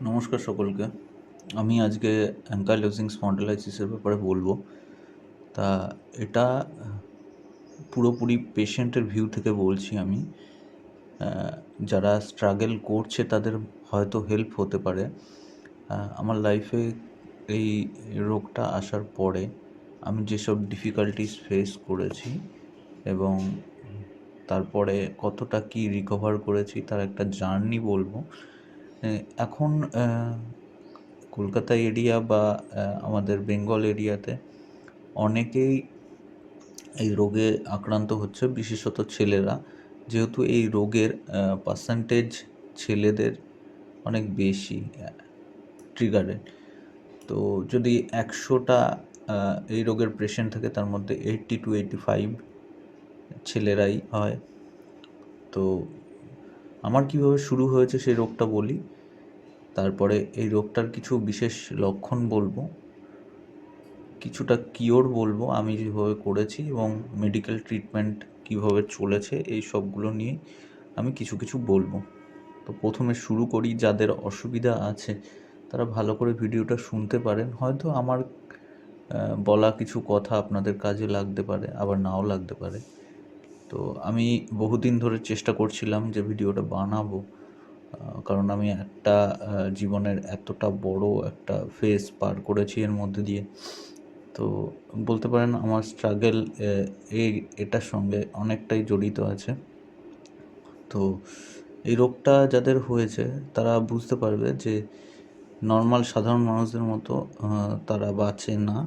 নমস্কার সকলকে। আমি আজকে অ্যাঙ্কাইলোজিং স্পন্ডিলাইসিসের ব্যাপারে বলবো। তা এটা পুরোপুরি পেশেন্টের ভিউ থেকে বলছি আমি। যারা স্ট্রাগল করছে তাদের হয়তো হেল্প হতে পারে। আমার লাইফে এই রোগটা আসার পরে আমি যেসব ডিফিকাল্টিস ফেস করেছি এবং তারপরে কতটা কি রিকভার করেছি তার একটা জার্নি বলবো। এখন কলকাতা এরিয়া বা আমাদের বেঙ্গল এরিয়াতে অনেকেই এই রোগে আক্রান্ত হচ্ছে, বিশেষত ছেলেরা, যেহেতু এই রোগের পার্সেন্টেজ ছেলেদের অনেক বেশি ট্রিগারেড। তো যদি 100টা এই রোগের পেশেন্ট থাকে তার মধ্যে 80 to 85 ছেলেরাই হয়। তো আমার কীভাবে শুরু হয়েছে সেই রোগটা বলি, তারপরে এই রোগটার কিছু বিশেষ লক্ষণ বলবো, কিছুটা কিওর বলবো আমি যেভাবে করেছি এবং মেডিকেল ট্রিটমেন্ট কীভাবে চলেছে, এই সবগুলো নিয়ে আমি কিছু বলবো। তো প্রথমে শুরু করি, যাদের অসুবিধা আছে তারা ভালো করে ভিডিওটা শুনতে পারেন। হয়তো আমার বলা কিছু কথা আপনাদের কাজে লাগতে পারে, আবার নাও লাগতে পারে। তো আমি বহুদিন ধরে চেষ্টা করছিলাম যে ভিডিওটা বানাবো, কারণ আমি একটা জীবনের এতটা বড় একটা ফেজ পার করেছি এর মধ্যে দিয়ে। তো বলতে পারেন আমার স্ট্রাগল এটার সঙ্গে অনেকটাই জড়িত আছে। তো এই রোগটা যাদের হয়েছে তারা বুঝতে পারবে যে নর্মাল সাধারণ মানুষদের মতো তারা বাঁচে না,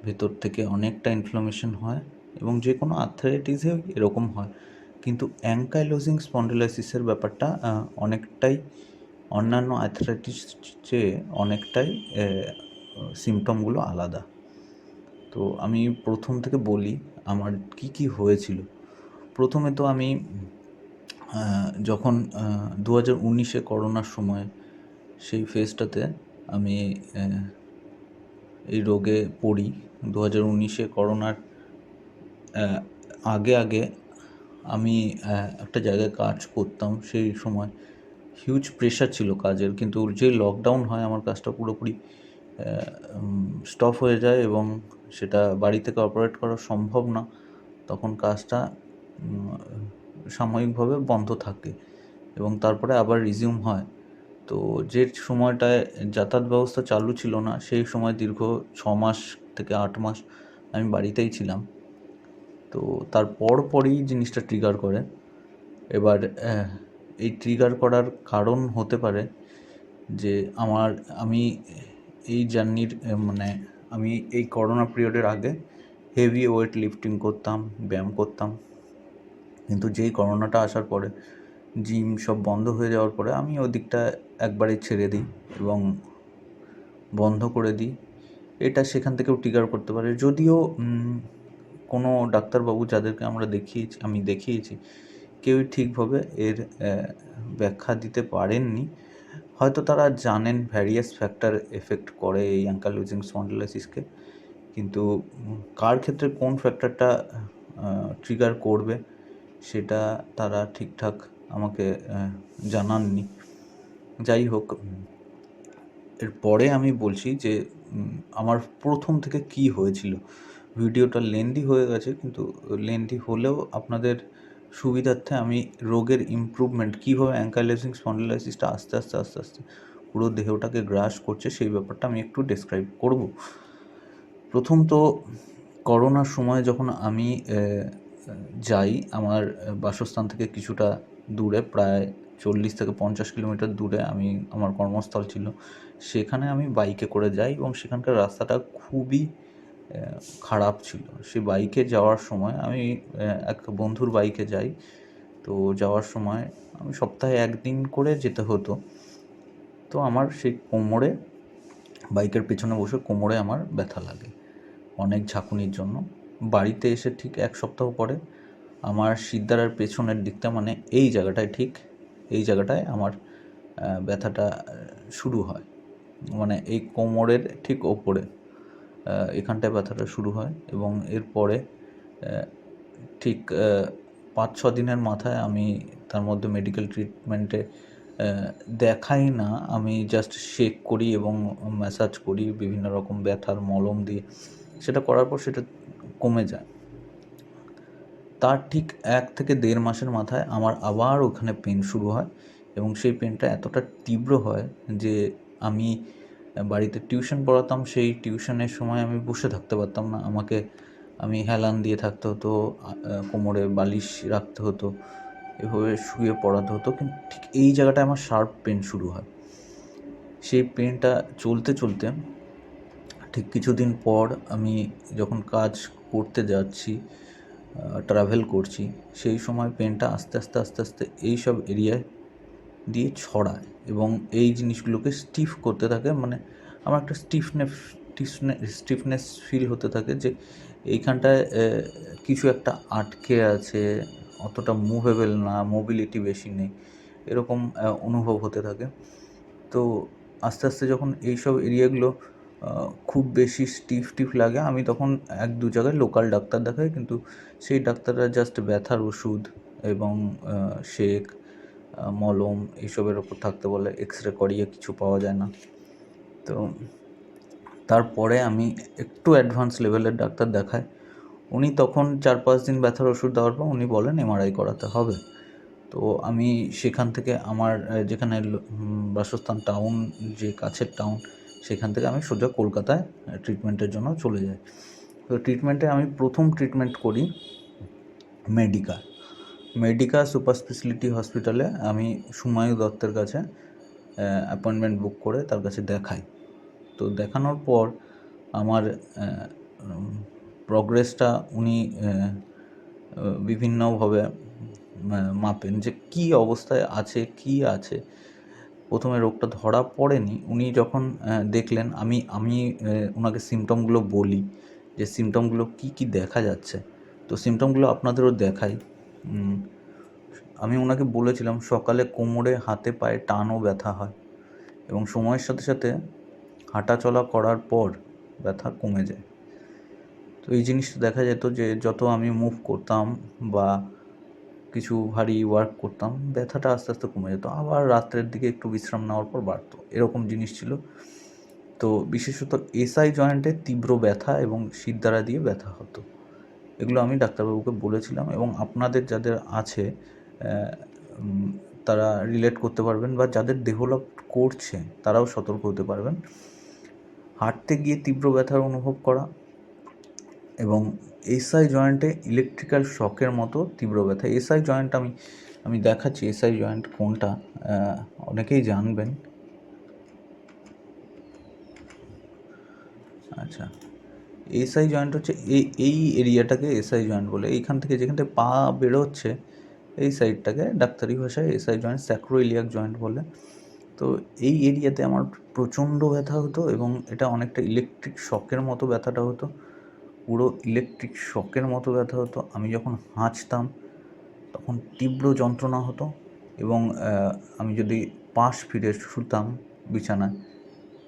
ভেতর থেকে অনেকটা ইনফ্লামেশন হয় এবং যে কোনো আর্থ্রাইটিসে এরকম হয়। কিন্তু অ্যাঙ্কাইলোজিং স্পন্ডিলাইসিসের ব্যাপারটা অনেকটাই অন্যান্য আর্থ্রাইটিস চেয়ে অনেকটাই সিমটমগুলো আলাদা। তো আমি প্রথম থেকে বলি আমার কি হয়েছিল। প্রথমে তো আমি যখন 2019-এ করোনার সময় সেই ফেজটাতে আমি এই রোগে পড়ি। 2019-এ করোনার আগে আমি একটা জায়গায় কাজ করতাম। সেই সময় হিউজ প্রেশার ছিল কাজের, কিন্তু যে লকডাউন হয় আমার কাজটা পুরোপুরি স্টপ হয়ে যায় এবং সেটা বাড়ি থেকে অপারেট করা সম্ভব না। তখন কাজটা সাময়িকভাবে বন্ধ থাকে এবং তারপরে আবার রিজিউম হয়। তো যে সময়টায় যাতায়াত ব্যবস্থা চালু ছিল না, সেই সময় দীর্ঘ 6 মাস থেকে 8 মাস আমি বাড়িতেই ছিলাম। তো তার পরই জিনিসটা ট্রিগার করে। এবার এই ট্রিগার করার কারণ হতে পারে যে আমি এই জার্নির মানে আমি এই করোনা পিরিয়ডের আগে হেভি ওয়েট লিফটিং করতাম, ব্যায়াম করতাম। কিন্তু যেই করোনাটা আসার পরে জিম সব বন্ধ হয়ে যাওয়ার পরে আমি ওই দিকটা একবারেই ছেড়ে দিই এবং বন্ধ করে দিই। এটা সেখান থেকেও ট্রিগার করতে পারে। যদিও কোনো ডাক্তারবাবু যাদেরকে আমি দেখিয়েছি কেউই ঠিকভাবে এর ব্যাখ্যা দিতে পারেননি। হয়তো তারা জানেন ভ্যারিয়াস ফ্যাক্টর এফেক্ট করে এই অ্যাঙ্কাইলোজিং স্পন্ডিলাইসিসকে, কিন্তু কার ক্ষেত্রে কোন ফ্যাক্টরটা ট্রিগার করবে সেটা তারা ঠিকঠাক আমাকে জানাননি। যাই হোক, এরপরে আমি বলছি যে আমার প্রথম থেকে কি হয়েছিল। ভিডিওটা লেন্দি হয়ে গেছে, কিন্তু লেন্দি হলেও আপনাদের সুবিধার্থে আমি রোগের ইমপ্রুভমেন্ট কীভাবে অ্যাঙ্কাইলোজিং স্পন্ডিলাইসিসটা আস্তে আস্তে পুরো দেহটাকে গ্রাস করছে সেই ব্যাপারটা আমি একটু ডেসক্রাইব করব। প্রথম তো করোনার সময় যখন আমি যাই আমার বাসস্থান থেকে কিছুটা দূরে, প্রায় 40 থেকে 50 কিলোমিটার দূরে আমার কর্মস্থল ছিল। সেখানে আমি বাইকে করে যাই এবং সেখানকার রাস্তাটা খুবই খারাপ ছিল। সেই বাইকে যাওয়ার সময় আমি এক বন্ধুর বাইকে যাই। তো যাওয়ার সময় আমি সপ্তাহে 1 দিন করে যেতে হতো। তো আমার সেই বাইকের পেছনে বসে কোমরে আমার ব্যথা লাগে অনেক ঝাঁকুনির জন্য। বাড়িতে এসে ঠিক 1 সপ্তাহ পরে আমার শিরদাঁড়ার পেছনের দিকটা, মানে এই জায়গাটায় আমার ব্যথাটা শুরু হয়। মানে এই কোমরের ঠিক ওপরে এখানটায় ব্যথাটা শুরু হয় এবং এরপরে ঠিক 5-6 দিনের মাথায় আমি তার মধ্যে মেডিকেল ট্রিটমেন্টে দেখাই না, আমি জাস্ট শেক করি এবং ম্যাসাজ করি বিভিন্ন রকম ব্যথার মলম দিয়ে। সেটা করার পর সেটা কমে যায়। তার ঠিক 1 থেকে 1.5 মাসের মাথায় আমার আবার ওখানে পেন শুরু হয় এবং সেই পেনটা এতটা তীব্র হয় যে আমি বাড়িতে টিউশন পড়াতাম, সেই টিউশনের সময় আমি বসে থাকতে পারতাম না। আমি হেলান দিয়ে থাকতে হতো, কোমরে বালিশ রাখতে হতো, এভাবে শুয়ে পড়াতে হতো। কিন্তু ঠিক এই জায়গাটায় আমার শার্প পেন শুরু হয়। সেই পেনটা চলতে ঠিক কিছুদিন পর আমি যখন কাজ করতে যাচ্ছি, ট্রাভেল করছি, সেই সময় পেনটা আস্তে আস্তে এইসব এরিয়ায় দিয়ে ছড়ায় এবং এই জিনিসগুলোকে স্টিফ করতে থাকে। মানে আমার একটা স্টিফনেস ফিল হতে থাকে যে এইখানটায় কিছু একটা আটকে আছে, অতটা মুভেবল না, মোবিলিটি বেশি নেই, এরকম অনুভব হতে থাকে। তো আস্তে যখন এইসব এরিয়াগুলো খুব বেশি স্টিফ লাগে, আমি তখন 1-2 জায়গায় লোকাল ডাক্তার দেখাই, কিন্তু সেই ডাক্তাররা জাস্ট ব্যথার ওষুধ এবং শেক, মলম এইসবের ওপর থাকতে বলে। এক্সরে করিয়ে কিছু পাওয়া যায় না। তো তারপরে আমি একটু অ্যাডভান্স লেভেলের ডাক্তার দেখাই। উনি তখন 4-5 দিন ব্যথার ওষুধ দেওয়ার পর উনি বলেন এমআরআই করাতে হবে। তো আমি সেখান থেকে আমার যেখানে বাসস্থান টাউন, যে কাছের টাউন, সেখান থেকে আমি সোজা কলকাতায় ট্রিটমেন্টের জন্য চলে যাই। তো ট্রিটমেন্টে আমি প্রথম ট্রিটমেন্ট করি মেডিকা সুপার স্পেশালিটি হসপিটালে। আমি সুমায়ু দত্তের কাছে অ্যাপয়েন্টমেন্ট বুক করে তার কাছে দেখাই। তো দেখানোর পর আমার প্রগ্রেসটা উনি বিভিন্নভাবে মাপেন যে কী অবস্থায় আছে। প্রথমে রোগটা ধরা পড়েনি। উনি যখন দেখলেন, আমি ওনাকে সিমটমগুলো বলি যে সিমটমগুলো কী দেখা যাচ্ছে। তো সিমটমগুলো আপনাদেরও দেখাই। আমি ওনাকে বলেছিলাম সকালে কোমরে, হাতে, পায়ে টান ও ব্যথা হয় এবং সময়ের সাথে হাঁটাচলা করার পর ব্যথা কমে যায়। তো এই জিনিসটা দেখা যেত যে যত আমি মুভ করতাম বা কিছু ভারী ওয়ার্ক করতাম, ব্যথাটা আস্তে কমে যেত। আবার রাত্রের দিকে একটু বিশ্রাম নেওয়ার পর বাড়তো, এরকম জিনিস ছিল। তো বিশেষত এসআই জয়েন্টে তীব্র ব্যথা এবং শিরদাঁড়া দিয়ে ব্যথা হতো। এগুলো আমি ডাক্তারবাবুকে বলেছিলাম এবং আপনাদের যাদের আছে তারা রিলেট করতে পারবেন, বা যাদের ডেভেলপ করছে তারাও সতর্ক হতে পারবেন। হাঁটতে গিয়ে তীব্র ব্যথার অনুভব করা এবং এসআই জয়েন্টে ইলেকট্রিক্যাল শকের মতো তীব্র ব্যথা। এসআই জয়েন্ট আমি দেখাচ্ছি এসআই জয়েন্ট কোনটা, অনেকেই জানবেন। আচ্ছা, এসআই জয়েন্ট হচ্ছে এই এরিয়াটাকে এসআই জয়েন্ট বলে। এইখান থেকে যেখান থেকে পা বেরোচ্ছে এই সাইডটাকে ডাক্তারি ভাষায় এসআই জয়েন্ট, স্যাক্রোইলিয়াক জয়েন্ট বলে। তো এই এরিয়াতে আমার প্রচণ্ড ব্যথা হতো এবং এটা অনেকটা ইলেকট্রিক শকের মতো ব্যথাটা হতো, পুরো ইলেকট্রিক শকের মতো ব্যথা হতো। আমি যখন হাঁচতাম তখন তীব্র যন্ত্রণা হতো এবং আমি যদি পাশ ফিরে শুতাম বিছানায়,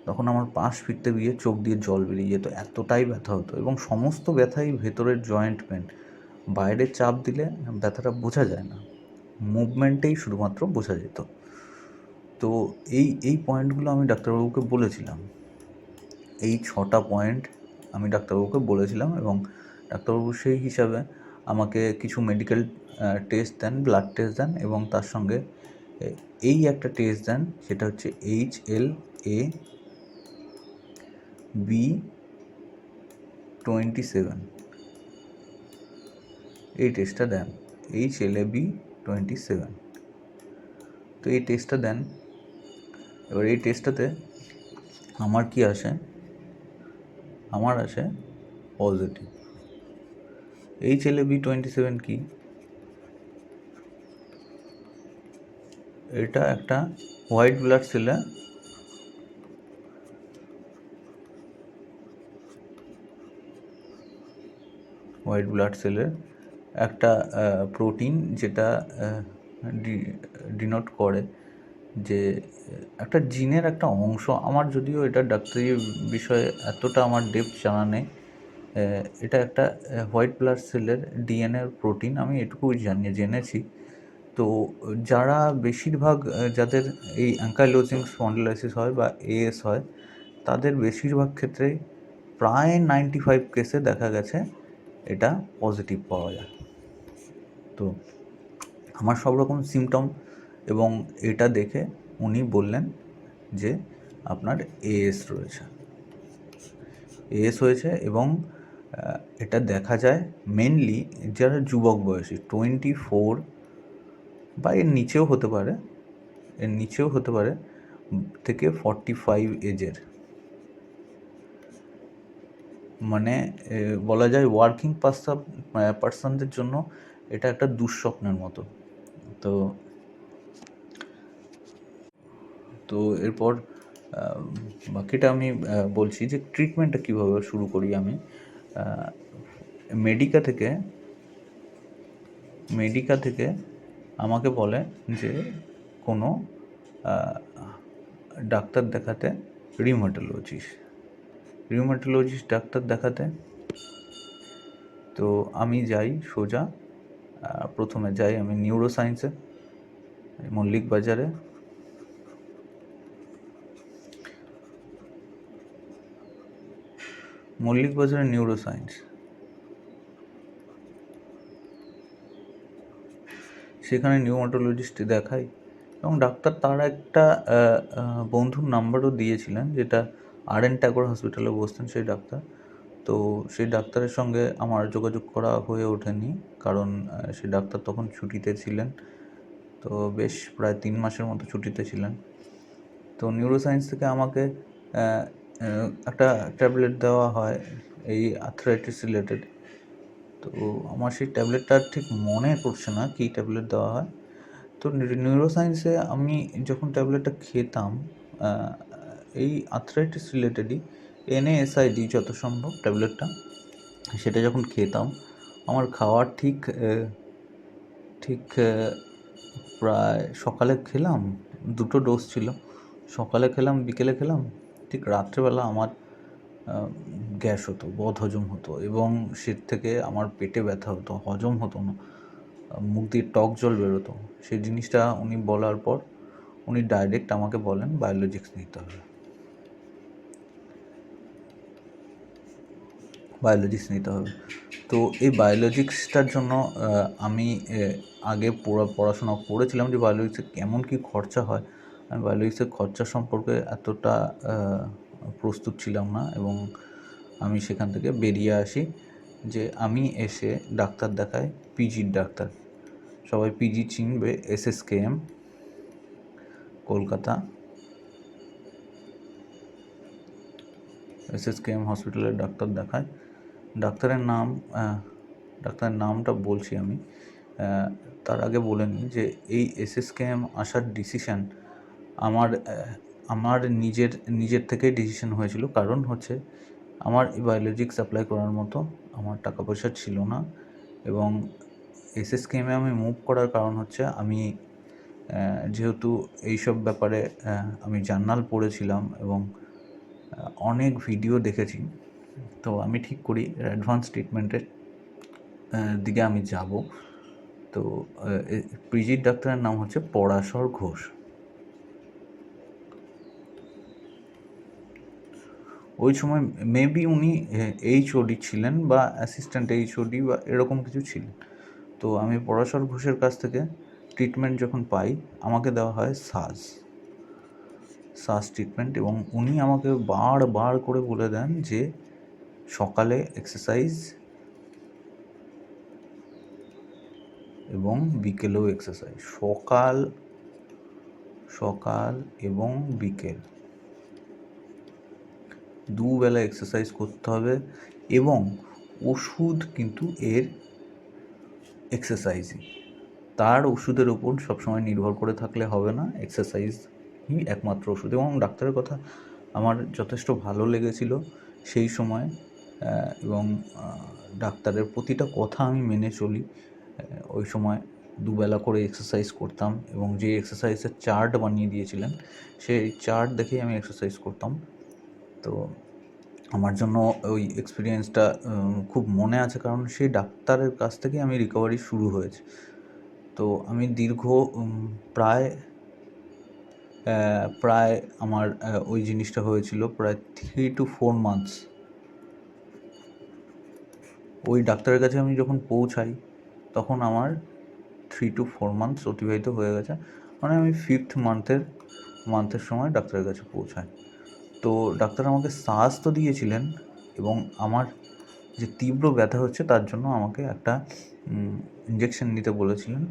তখন আমার পাশ ফিরতে গিয়ে চোখ দিয়ে জল বেরিয়ে যেত, এতটাই ব্যথা হতো। এবং সমস্ত ব্যথাই ভেতরের জয়েন্ট পেন, বাইরে চাপ দিলে ব্যথাটা বোঝা যায় না, মুভমেন্টেই শুধুমাত্র বোঝা যেত। তো এই পয়েন্টগুলো আমি ডাক্তারবাবুকে বলেছিলাম। এই 6টা পয়েন্ট আমি ডাক্তারবাবুকে বলেছিলাম এবং ডাক্তারবাবু সেই হিসাবে আমাকে কিছু মেডিকেল টেস্ট দেন, ব্লাড টেস্ট দেন এবং তার সঙ্গে এই একটা টেস্ট দেন, সেটা হচ্ছে HLA-B27। এই টেস্টটা দেন, HLA-B27। তো এই টেস্টটা দেন। এবার এই টেস্টটাতে আমার কি আসে, আমার আসে পজিটিভ। HLA-B27 কি? এটা একটা হোয়াইট ব্লাড সেলের একটা প্রোটিন, যেটা ডিনোট করে যে একটা জিনের একটা অংশ। আমার যদিও এটা ডাক্তারি বিষয়ে এতটা আমার ডেপথ জানা নেই, এটা একটা হোয়াইট ব্লাড সেলের ডিএনএ প্রোটিন, আমি এটুকুই জেনেছি। তো যারা বেশিরভাগ যাদের এই অ্যাঙ্কাইলোজিং স্পন্ডিলাইসিস হয় বা এএস হয়, তাদের বেশিরভাগ ক্ষেত্রেই প্রায় 95 কেসে দেখা গেছে এটা পজিটিভ পাওয়া যায়। তো আমার সব রকম সিমটম এবং এটা দেখে উনি বললেন যে আপনার এএস হয়েছে এবং এটা দেখা যায় মেনলি যারা যুবক বয়সী 24 বা এর নিচেও হতে পারে থেকে 45 এজের, মানে বলা যায় ওয়ার্কিং পার্সনদের জন্য এটা একটা দুঃস্বপ্নের মতো। তো তো এরপর বাকিটা আমি বলছি যে ট্রিটমেন্টটা কীভাবে শুরু করি আমি। মেডিকা থেকে আমাকে বলে যে কোনো ডাক্তার দেখাতে, রিউম্যাটোলজিস্ট ডাক্তার দেখাতে। তো আমি যাই সোজা, প্রথমে যাই আমি নিউরোসায়েন্সে, মল্লিক বাজারে। নিউরোসায়েন্স, সেখানে নিউরোলজিস্ট দেখাই এবং ডাক্তার তার একটা বন্ধুর নাম্বারও দিয়েছিলেন, যেটা আর.এন. ট্যাগোর হসপিটালে বসতেন সেই ডাক্তার। তো সেই ডাক্তারের সঙ্গে আমার যোগাযোগ করা হয়ে ওঠেনি, কারণ সেই ডাক্তার তখন ছুটিতে ছিলেন। তো বেশ প্রায় 3 মাসের মতো ছুটিতে ছিলেন। তো নিউরোসায়েন্স থেকে আমাকে একটা ট্যাবলেট দেওয়া হয় এই আর্থ্রাইটিস রিলেটেড। তো আমার সেই ট্যাবলেটটা ঠিক মনে পড়ছে না কী ট্যাবলেট দেওয়া হয়। তো নিউরোসায়েন্সে আমি যখন ট্যাবলেটটা খেতাম, এই আর্থ্রাইটিস রিলেটেডই NaSID যত সম্ভব ট্যাবলেটটা, সেটা যখন খেতাম আমার খাওয়ার ঠিক প্রায় সকালে খেলাম, 2টো ডোজ ছিল, সকালে খেলাম বিকেলে খেলাম, ঠিক রাত্রেবেলা আমার গ্যাস হতো, বদহজম হতো এবং সে থেকে আমার পেটে ব্যথা হতো, হজম হতো না, মুখ দিয়ে টক জল বেরোতো। সেই জিনিসটা উনি বলার পর উনি ডাইরেক্ট আমাকে বলেন বায়োলজিক্স নিতে হবে। তো এই বায়োলজিক্সটার জন্য আমি আগে পড়াশোনা করেছিলাম যে বায়োলজিক্সে কেমন কী খরচা হয়। আমি বায়োলজিক্সের খরচা সম্পর্কে এতটা প্রস্তুত ছিলাম না এবং আমি সেখান থেকে বেরিয়ে আসি যে আমি এসে ডাক্তার দেখাই, পিজির ডাক্তার, সবাই পিজি চিনবে, SSKM কলকাতা, SSKM হসপিটালের ডাক্তার দেখায়। ডাক্তারের নামটা বলছি আমি, তার আগে বলে নিই যে এই SSKM আসার ডিসিশান আমার নিজের থেকেই ডিসিশন হয়েছিল। কারণ হচ্ছে আমার বায়োলজিক্স অ্যাপ্লাই করার মতো আমার টাকা পয়সা ছিল না এবং SSKM-এ আমি মুভ করার কারণ হচ্ছে আমি যেহেতু এইসব ব্যাপারে আমি জার্নাল পড়েছিলাম এবং অনেক ভিডিও দেখেছি, তো আমি ঠিক করি অ্যাডভান্স ট্রিটমেন্টের দিকে আমি যাব। তো পিজির ডাক্তারের নাম হচ্ছে পরাশর ঘোষ। ওই সময় মেবি উনি HOD ছিলেন বা অ্যাসিস্ট্যান্ট HOD বা এরকম কিছু ছিলেন। তো আমি পরাশর ঘোষের কাছ থেকে ট্রিটমেন্ট যখন পাই, আমাকে দেওয়া হয় শ্বাস ট্রিটমেন্ট এবং উনি আমাকে বারবার করে বলে দেন যে সকালে এক্সারসাইজ এবং বিকেলেও এক্সারসাইজ, সকাল এবং বিকেল দুবেলা এক্সারসাইজ করতে হবে এবং ওষুধ কিন্তু এর এক্সারসাইজই, তার ওষুধের ওপর সবসময় নির্ভর করে থাকলে হবে না, এক্সারসাইজই একমাত্র ওষুধ। এবং ডাক্তারের কথা আমার যথেষ্ট ভালো লেগেছিল সেই সময় এবং ডাক্তারের প্রতিটা কথা আমি মেনে চলি। ওই সময় দুবেলা করে এক্সারসাইজ করতাম এবং যে এক্সারসাইজের চার্ট বানিয়ে দিয়েছিলেন সেই চার্ট দেখেই আমি এক্সারসাইজ করতাম। তো আমার জন্য ওই এক্সপিরিয়েন্সটা খুব মনে আছে, কারণ সেই ডাক্তারের কাছ থেকেই আমি রিকভারি শুরু হয়েছে। তো আমি দীর্ঘ প্রায় প্রায় আমার ওই জিনিসটা হয়েছিল প্রায় 3 to 4 months। ওই ডাক্তারের কাছে আমি যখন পৌঁছাই তখন আমার 3 to 4 months অতিবাহিত হয়ে গেছে, মানে আমি 5th মান্থের সময় ডাক্তারের কাছে পৌঁছাই। তো ডাক্তার আমাকে শ্বাস তো দিয়েছিলেন এবং আমার যে তীব্র ব্যথা হচ্ছে তার জন্য আমাকে একটা ইঞ্জেকশন নিতে বলেছিলেন,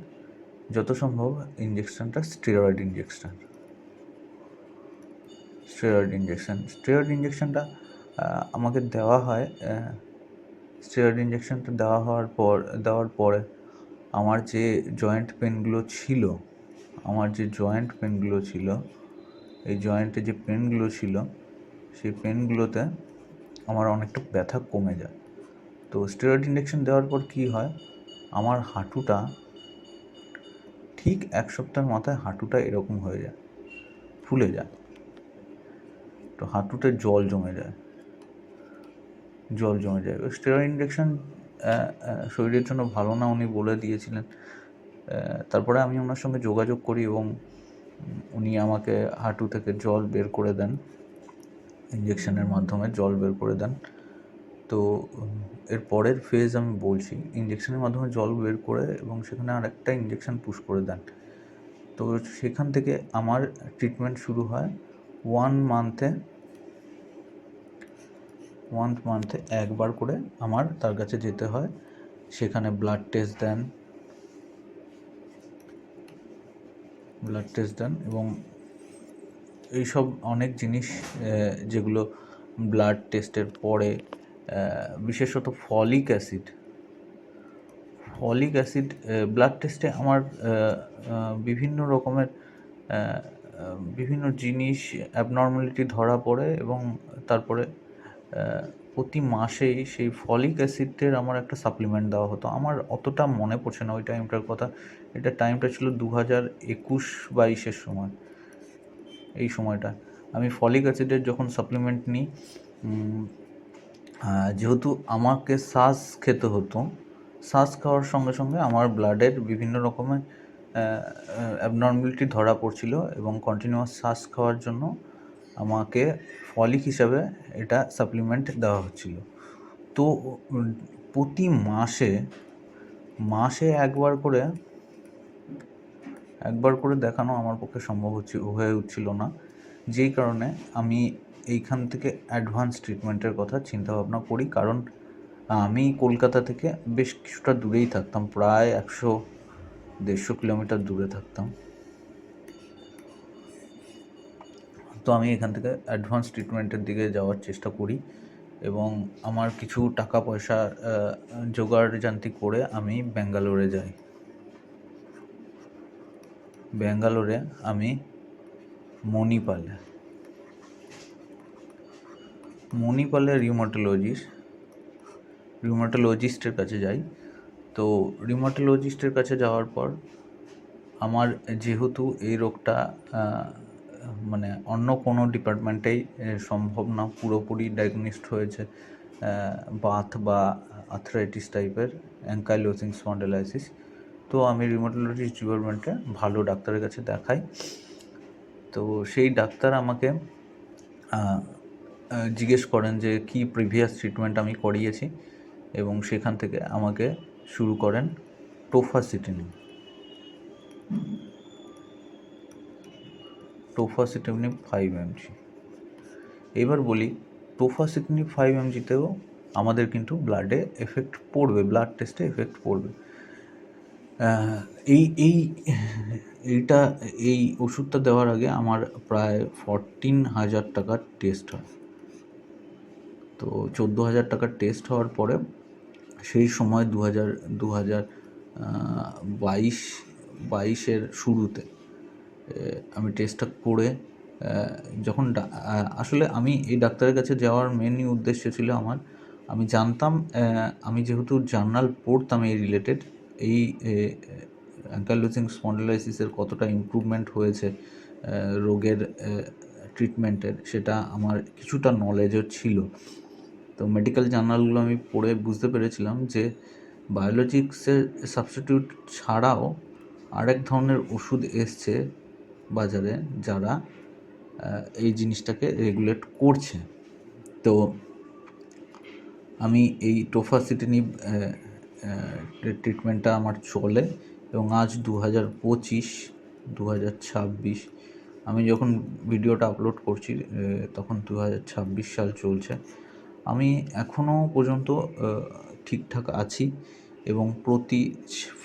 যত সম্ভব ইঞ্জেকশনটা স্টেরয়েড ইঞ্জেকশনটা আমাকে দেওয়া হয়। স্টেরয়েড ইঞ্জেকশনটা দেওয়ার পরে আমার যে জয়েন্ট পেনগুলো ছিল এই জয়েন্টে যে পেনগুলো ছিল সেই পেনগুলোতে আমার অনেকটা ব্যথা কমে যায়। তো স্টেরয়েড ইঞ্জেকশন দেওয়ার পর কী হয়, আমার হাঁটুটা ঠিক 1 সপ্তাহের মাথায় হাঁটুটা এরকম হয়ে যায়, ফুলে যায়। তো হাঁটুতে জল জমে যায়। স্টেরয়েড ইঞ্জেকশন শরীরের জন্য ভালো না, উনি বলে দিয়েছিলেন। তারপরে আমি ওনার সঙ্গে যোগাযোগ করি এবং উনি আমাকে হাঁটু থেকে জল বের করে দেন, ইঞ্জেকশনের মাধ্যমে জল বের করে দেন। তো এর পরের ফেজ আমি বলছি, ইঞ্জেকশনের মাধ্যমে জল বের করে এবং সেখানে আরেকটা ইঞ্জেকশন পুশ করে দেন। তো সেখান থেকে আমার ট্রিটমেন্ট শুরু হয় 1 মান্থে একবার করে আমার তার কাছে যেতে হয়। সেখানে ব্লাড টেস্ট দেন এবং এইসব অনেক জিনিস যেগুলো ব্লাড টেস্টের পরে, বিশেষত ফলিক অ্যাসিড ব্লাড টেস্টে আমার বিভিন্ন রকমের বিভিন্ন জিনিস অ্যাবনর্মালিটি ধরা পড়ে এবং তারপরে প্রতি মাসেই সেই ফলিক অ্যাসিডের আমার একটা সাপ্লিমেন্ট দেওয়া হতো। আমার অতটা মনে পড়ছে না ওই টাইমটার কথা। টাইমটা ছিল 2021-22-এর সময়। এই সময়টা আমি ফলিক অ্যাসিডের যখন সাপ্লিমেন্ট নিই, যেহেতু আমাকে শ্বাস খেতে হতো, শ্বাস খাওয়ার সঙ্গে সঙ্গে আমার ব্লাডের বিভিন্ন রকমের অ্যাবনর্মালিটি ধরা পড়ছিল এবং কন্টিনিউয়াস শ্বাস খাওয়ার জন্য আমাকে ফলিক হিসাবে এটা সাপ্লিমেন্ট দেওয়া হচ্ছিল। তো প্রতি মাসে একবার করে দেখানো আমার পক্ষে সম্ভব হয়ে উঠছিল না, যেই কারণে আমি এইখান থেকে অ্যাডভান্স ট্রিটমেন্টের কথা চিন্তা ভাবনা করি। কারণ আমি কলকাতা থেকে বেশ কিছুটা দূরেই থাকতাম, প্রায় 100-150 কিলোমিটার দূরে থাকতাম। তো আমি এখান থেকে অ্যাডভান্স ট্রিটমেন্টের দিকে যাওয়ার চেষ্টা করি এবং আমার কিছু টাকা পয়সা জোগাড় জান্তি করে আমি ব্যাঙ্গালোরে যাই। ব্যাঙ্গালোরে আমি মণিপালে রিউমাটোলজিস্টের কাছে যাই। তো রিউমাটোলজিস্টের কাছে যাওয়ার পর আমার যেহেতু এই রোগটা মানে অন্য কোনো ডিপার্টমেন্টেই সম্ভব না, পুরোপুরি ডায়াগনোসড হয়েছে বাত বা আর্থ্রাইটিস টাইপের অ্যাঙ্কাইলোজিং স্পন্ডিলাইসিস। তো আমি রিউমাটোলজিস্ট ডিপার্টমেন্টে ভালো ডাক্তারের কাছে দেখাই। তো সেই ডাক্তার আমাকে জিজ্ঞেস করেন যে কি প্রিভিয়াস ট্রিটমেন্ট আমি করিয়েছি এবং সেখান থেকে আমাকে শুরু করেন টোফাসিটিনিব 5 mg। এবার বলি, টোফাসিটিনিব 5 mgতেও আমাদের কিন্তু ব্লাডে এফেক্ট পড়বে, ব্লাড টেস্টে এফেক্ট পড়বে। এই ওষুধটা দেওয়ার আগে আমার প্রায় 14,000 টাকার টেস্ট হয়। তো 14,000 টাকার টেস্ট হওয়ার পরে সেই সময় 2022-এর শুরুতে আমি টেস্টটা করে যখন আসলে আমি এই ডাক্তারের কাছে যাওয়ার মেনই উদ্দেশ্য ছিল আমি জানতাম, আমি যেহেতু জার্নাল পড়তাম এই রিলেটেড, এই অ্যাঙ্কাইলোজিং স্পন্ডিলাইসিসের কতটা ইমপ্রুভমেন্ট হয়েছে রোগের ট্রিটমেন্টের, সেটা আমার কিছুটা নলেজও ছিল। তো মেডিকেল জার্নালগুলো আমি পড়ে বুঝতে পেরেছিলাম যে বায়োলজিক্সের সাবস্টিটিউট ছাড়াও আরেক ধরনের ওষুধ এসছে বাজারে, যারা এই জিনিসটাকে রেগুলেট করছে। তো আমি এই টোফাসিটিনিব ট্রিটমেন্টটা আমার চলে, এবং আজ 2025 আমি যখন ভিডিওটা আপলোড করছি তখন 2026 সাল চলছে। আমি এখনও পর্যন্ত ঠিকঠাক আছি, এবং প্রতি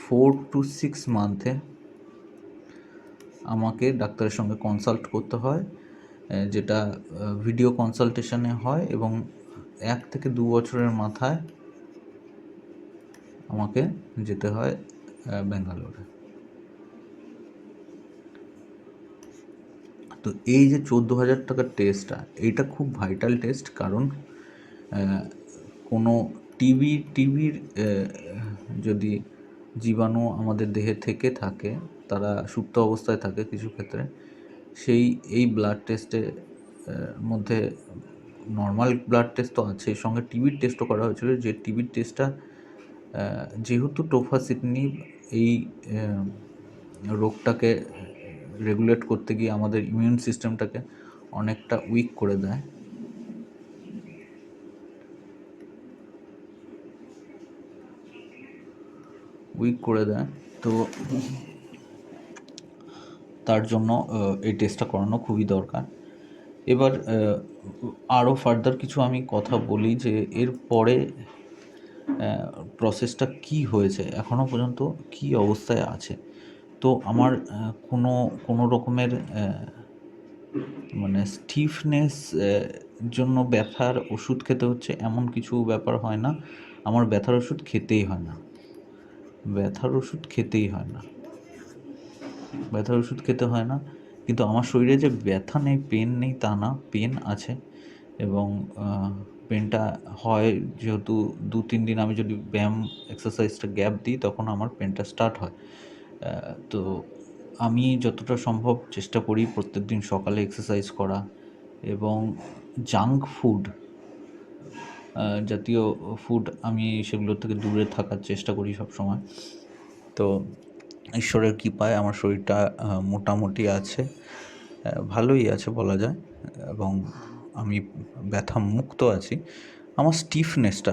4 to 6 মান্থে আমাকে ডাক্তারের সঙ্গে কনসাল্ট করতে হয়, যেটা ভিডিও কনসালটেশনে হয়, এবং 1 থেকে 2 বছরের মাথায় আমাকে যেতে হয় ব্যাঙ্গালোরে। তো এই যে 14,000 টাকার টেস্টটা, এইটা খুব ভাইটাল টেস্ট, কারণ কোনো টিবির যদি জীবাণু আমাদের দেহে থেকে থাকে, তারা সুপ্ত অবস্থায় থাকে কিছু ক্ষেত্রে, এই ব্লাড টেস্টের মধ্যে নর্মাল ব্লাড টেস্ট তো আছে, সঙ্গে টিবির টেস্টও করা হয়েছিল। যে টিবির টেস্টটা যেহেতু টোফাসিটিনিব এই রোগটাকে রেগুলেট করতে গিয়ে আমাদের ইমিউন সিস্টেমটাকে অনেকটা উইক করে দেয়, তো তার জন্য এই টেস্টটা করানো খুবই দরকার। এবার আরও ফার্দার কিছু আমি কথা বলি যে এর পরে প্রসেসটা কি হয়েছে, এখনও পর্যন্ত কি অবস্থায় আছে। তো আমার কোনো রকমের মানে স্টিফনেস জন্য ব্যথার ওষুধ খেতে হচ্ছে এমন কিছু ব্যাপার হয় না। আমার ব্যথার ওষুধ খেতেই হয় না, ব্যথার ওষুধ খেতে হয় না। কিন্তু আমার শরীরে যে ব্যথা নেই, পেন নেই তা না, পেন আছে, এবং পেনটা হয় যেহেতু 2-3 দিন আমি যদি ব্যায়াম এক্সারসাইজটা গ্যাপ দিই, তখন আমার পেনটা স্টার্ট হয়। তো আমি যতটা সম্ভব চেষ্টা করি প্রত্যেক দিন সকালে এক্সারসাইজ করা, এবং জাঙ্ক ফুড জাতীয় ফুড আমি সেগুলোর থেকে দূরে থাকার চেষ্টা করি সব সময়। তো ঈশ্বরের কৃপায় আমার শরীরটা মোটামুটি আছে, ভালোই আছে বলা যায়, এবং আমি ব্যথা মুক্ত আছি। আমার স্টিফনেসটা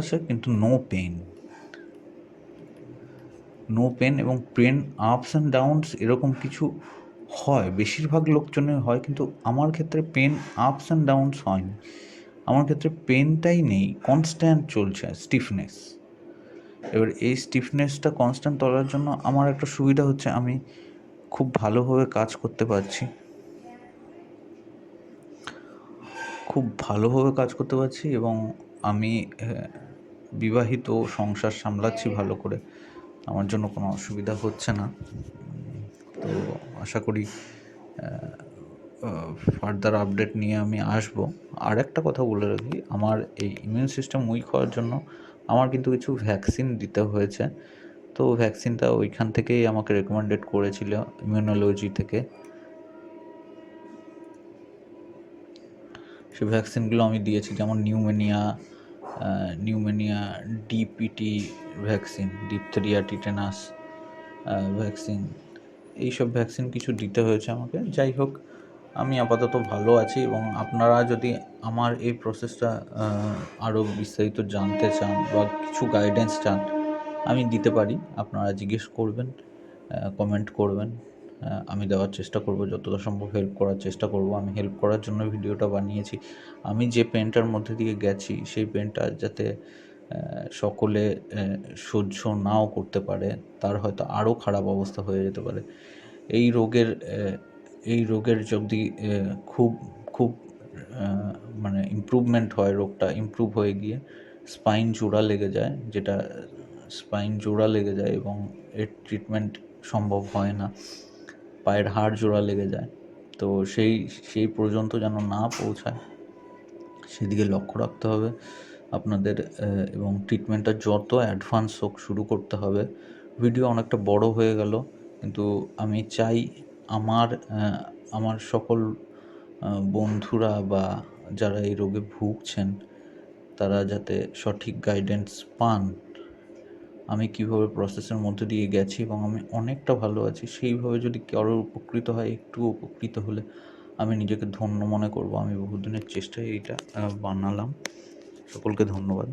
আছে, কিন্তু নো পেন, এবং পেন আপস অ্যান্ড ডাউনস এরকম কিছু হয়, বেশিরভাগ লোকজনের হয়, কিন্তু আমার ক্ষেত্রে পেন আপস অ্যান্ড ডাউনস হয়নি। আমার ক্ষেত্রে পেনটাই নেই, কনস্ট্যান্ট চলছে স্টিফনেস। এবার এই স্টিফনেসটা কনস্ট্যান্ট তোলার জন্য আমার একটা সুবিধা হচ্ছে, আমি খুব ভালোভাবে কাজ করতে পারছি, এবং আমি বিবাহিত, সংসার সামলাচ্ছি ভালো করে, আমার জন্য কোনো অসুবিধা হচ্ছে না। তো আশা করি ফার্দার আপডেট নিয়ে আমি আসবো। আর একটা কথা বলে রাখি, আমার এই ইমিউন সিস্টেম উইক হওয়ার জন্য আমার কিন্তু কিছু ভ্যাকসিন দিতে হয়েছে। তো ভ্যাকসিনটা ওইখান থেকেই আমাকে রেকমেন্ডেড করেছিল, ইমিউনোলজি থেকে। সেই ভ্যাকসিনগুলো আমি দিয়েছি, যেমন pneumonia DPT vaccine, diphtheria, tetanus vaccine, এইসব ভ্যাকসিন কিছু দিতে হয়েছে আমাকে। যাই হোক, আমি আপাতত ভালো আছি, এবং আপনারা যদি আমার এই প্রসেসটা আরও বিস্তারিত জানতে চান বা কিছু গাইডেন্স চান, আমি দিতে পারি। আপনারা জিজ্ঞেস করবেন, কমেন্ট করবেন, আমি দেওয়ার চেষ্টা করব, যতটা সম্ভব হেল্প করার চেষ্টা করব। আমি হেল্প করার জন্য ভিডিওটা বানিয়েছি। আমি যে পেনটার মধ্যে দিয়ে গেছি, সেই পেনটা যাতে সকলে সহ্য নাও করতে পারে, তার হয়তো আরও খারাপ অবস্থা হয়ে যেতে পারে। এই রোগের যদি খুব খুব মানে ইমপ্রুভমেন্ট হয়, রোগটা ইমপ্রুভ হয়ে গিয়ে স্পাইন জোড়া লেগে যায়, এবং এর ট্রিটমেন্ট সম্ভব হয় না, পায়ের হাড় জোড়া লেগে যায়। তো সেই পর্যন্ত যেন না পৌঁছায়, সেদিকে লক্ষ্য রাখতে হবে আপনাদের, এবং ট্রিটমেন্টটা যত অ্যাডভান্স হোক শুরু করতে হবে। ভিডিও অনেকটা বড় হয়ে গেল, কিন্তু আমি চাই আমার সকল বন্ধুরা বা যারা এই রোগে ভুগছেন, তারা যাতে সঠিক গাইডেন্স পান, আমি কীভাবে প্রসেসের মধ্যে দিয়ে গেছি এবং আমি অনেকটা ভালো আছি, সেইভাবে যদি কারোর উপকৃত হয়, একটু উপকৃত হলে আমি নিজেকে ধন্য মনে করব। আমি বহুদিনের চেষ্টায় এইটা বানালাম। সকলকে ধন্যবাদ।